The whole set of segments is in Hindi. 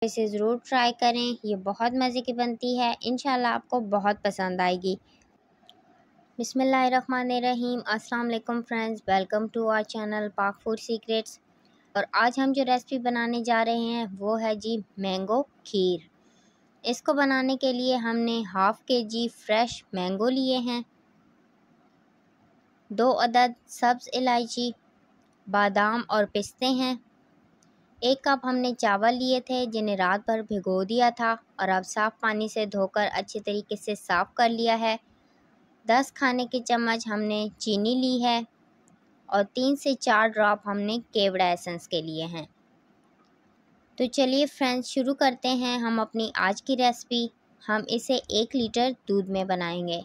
इसे ज़रूर ट्राई करें, ये बहुत मज़े की बनती है, इंशाल्लाह आपको बहुत पसंद आएगी। बिस्मिल्लाहिर्रहमानिर्रहीम, अस्सलाम वालेकुम friends, welcome to our channel Pak food secrets. और आज हम जो रेसिपी बनाने जा रहे हैं वो है जी मैंगो खीर। इसको बनाने के लिए हमने हाफ़ kg फ्रेश मैंगो लिए हैं, 2 अदद सब्ज़ इलायची, बादाम और पिस्ते हैं, 1 कप हमने चावल लिए थे जिन्हें रात भर भिगो दिया था और अब साफ़ पानी से धोकर अच्छे तरीके से साफ़ कर लिया है। 10 खाने के चम्मच हमने चीनी ली है और 3 से 4 ड्रॉप हमने केवड़ा एसेंस के लिए हैं। तो चलिए फ्रेंड्स शुरू करते हैं हम अपनी आज की रेसिपी। हम इसे 1 लीटर दूध में बनाएंगे।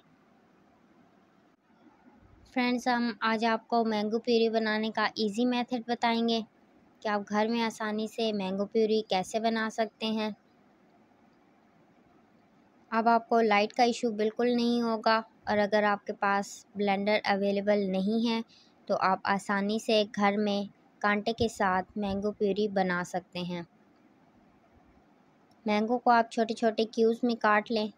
फ्रेंड्स हम आज आपको मैंगो प्यूरी बनाने का इजी मेथड बताएंगे कि आप घर में आसानी से मैंगो प्यूरी कैसे बना सकते हैं। अब आपको लाइट का इशू बिल्कुल नहीं होगा और अगर आपके पास ब्लेंडर अवेलेबल नहीं है तो आप आसानी से घर में कांटे के साथ मैंगो प्यूरी बना सकते हैं। मैंगो को आप छोटे छोटे क्यूब्स में काट लें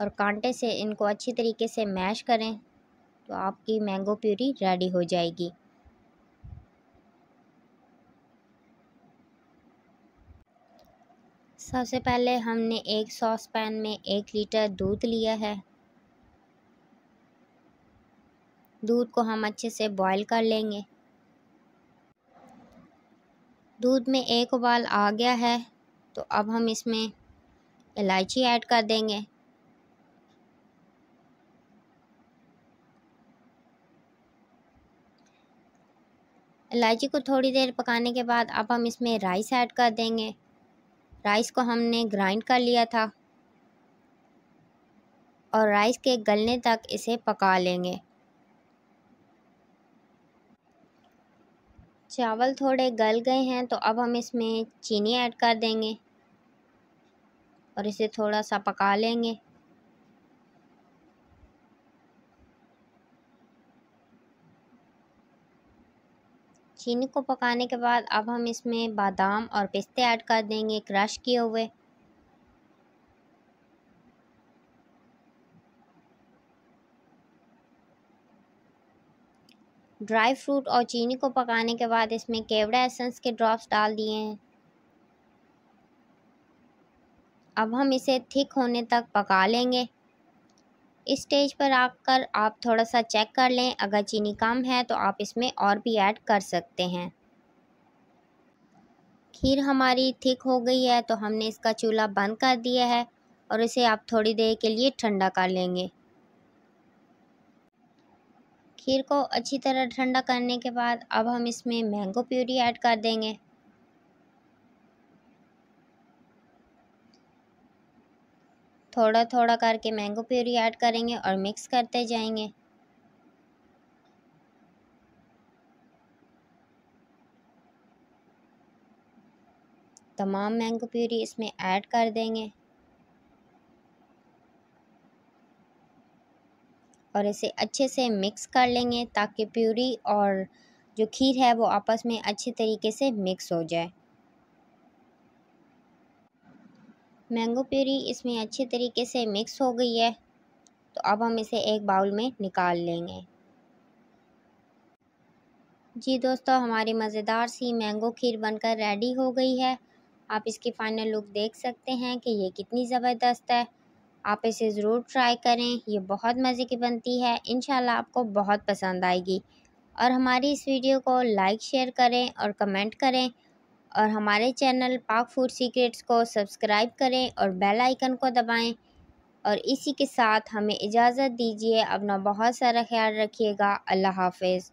और कांटे से इनको अच्छी तरीके से मैश करें तो आपकी मैंगो प्यूरी रेडी हो जाएगी। सबसे पहले हमने एक सॉस पैन में 1 लीटर दूध लिया है। दूध को हम अच्छे से बॉईल कर लेंगे। दूध में एक उबाल आ गया है तो अब हम इसमें इलायची ऐड कर देंगे। इलायची को थोड़ी देर पकाने के बाद अब हम इसमें राइस ऐड कर देंगे। राइस को हमने ग्राइंड कर लिया था और राइस के गलने तक इसे पका लेंगे। चावल थोड़े गल गए हैं तो अब हम इसमें चीनी ऐड कर देंगे और इसे थोड़ा सा पका लेंगे। चीनी को पकाने के बाद अब हम इसमें बादाम और पिस्ते ऐड कर देंगे क्रश किए हुए। ड्राई फ्रूट और चीनी को पकाने के बाद इसमें केवड़ा एसेंस के ड्रॉप्स डाल दिए हैं। अब हम इसे थिक होने तक पका लेंगे। इस स्टेज पर आकर आप थोड़ा सा चेक कर लें, अगर चीनी कम है तो आप इसमें और भी ऐड कर सकते हैं। खीर हमारी थिक हो गई है तो हमने इसका चूल्हा बंद कर दिया है और इसे आप थोड़ी देर के लिए ठंडा कर लेंगे। खीर को अच्छी तरह ठंडा करने के बाद अब हम इसमें मैंगो प्यूरी ऐड कर देंगे। थोड़ा थोड़ा करके मैंगो प्यूरी ऐड करेंगे और मिक्स करते जाएंगे। तमाम मैंगो प्यूरी इसमें ऐड कर देंगे और इसे अच्छे से मिक्स कर लेंगे ताकि प्यूरी और जो खीर है वो आपस में अच्छे तरीके से मिक्स हो जाए। मैंगो प्यूरी इसमें अच्छे तरीके से मिक्स हो गई है तो अब हम इसे एक बाउल में निकाल लेंगे। जी दोस्तों, हमारी मज़ेदार सी मैंगो खीर बनकर रेडी हो गई है। आप इसकी फ़ाइनल लुक देख सकते हैं कि ये कितनी ज़बरदस्त है। आप इसे ज़रूर ट्राई करें, ये बहुत मज़े की बनती है, इंशाल्लाह आपको बहुत पसंद आएगी। और हमारी इस वीडियो को लाइक शेयर करें और कमेंट करें और हमारे चैनल पाक फूड सीक्रेट्स को सब्सक्राइब करें और बेल आइकन को दबाएं। और इसी के साथ हमें इजाज़त दीजिए। अपना बहुत सारा ख्याल रखिएगा। अल्लाह हाफ़िज़।